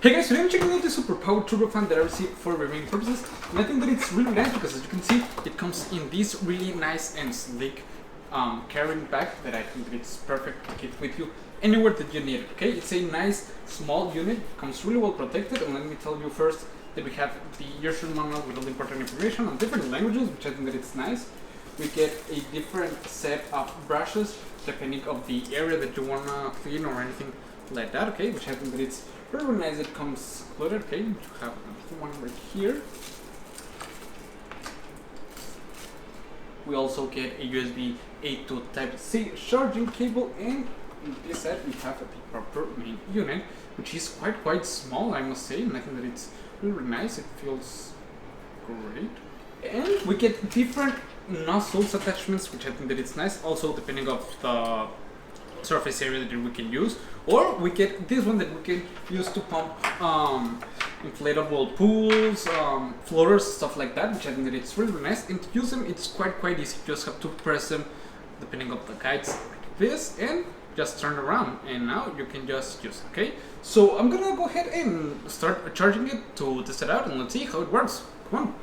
Hey guys, today I'm checking out this super powered turbo fan that I received for reviewing purposes, and I think that it's really nice because, as you can see, it comes in this really nice and sleek carrying bag that I think that it's perfect to keep with you anywhere that you need it. Okay, it's a nice small unit, comes really well protected, and let me tell you first that we have the user manual with all the important information on different languages, which I think that it's nice. We get a different set of brushes depending of the area that you wanna clean or anything like that. Okay, which I think that it's very nice. It comes included. Okay, you have one right here. We also get a USB A to Type-C charging cable, and in this side we have the proper main unit, which is quite small, I must say, and I think that it's really nice. It feels great. And we get different nozzles attachments, which I think that it's nice. Also, depending of the surface area that we can use, or we get this one that we can use to pump inflatable pools, floaters, stuff like that, which I think that it's really nice. And to use them, it's quite easy. You just have to press them depending of the guides like this, and just turn around, and now you can just use it. Okay, so I'm gonna go ahead and start charging it to test it out, and let's see how it works. Come on.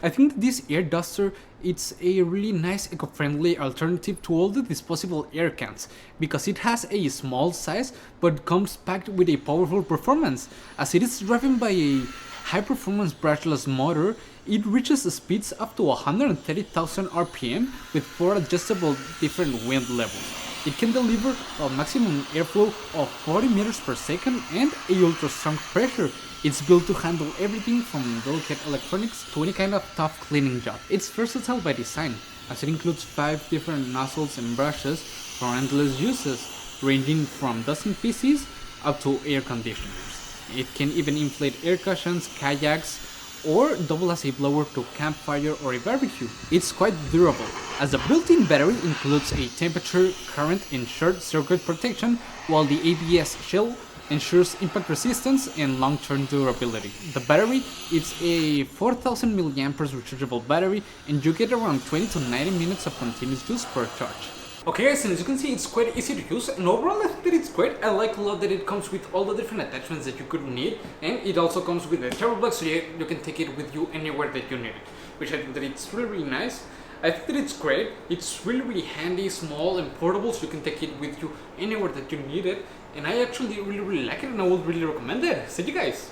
I think that this air duster, it's a really nice eco-friendly alternative to all the disposable air cans, because it has a small size but comes packed with a powerful performance. As it is driven by a high-performance brushless motor, it reaches speeds up to 130,000 RPM with 4 adjustable different wind levels. It can deliver a maximum airflow of 40 meters per second and a ultra-strong pressure. It's built to handle everything from delicate electronics to any kind of tough cleaning job. It's versatile by design, as it includes 5 different nozzles and brushes for endless uses, ranging from dusting PCs up to air conditioners. It can even inflate air cushions, kayaks, or double as a blower to campfire or a barbecue. It's quite durable, as the built-in battery includes a temperature, current, and short-circuit protection, while the ABS shell ensures impact resistance and long-term durability. The battery is a 4000 mAh rechargeable battery, and you get around 20 to 90 minutes of continuous use per charge. Okay guys, and as you can see, it's quite easy to use, and overall I think that it's great. I like a lot that it comes with all the different attachments that you could need, and it also comes with a travel bag, so you can take it with you anywhere that you need it, which I think that it's really nice. I think that it's great. It's really handy, small and portable, so you can take it with you anywhere that you need it, and I actually really like it, and I would really recommend it. See you guys!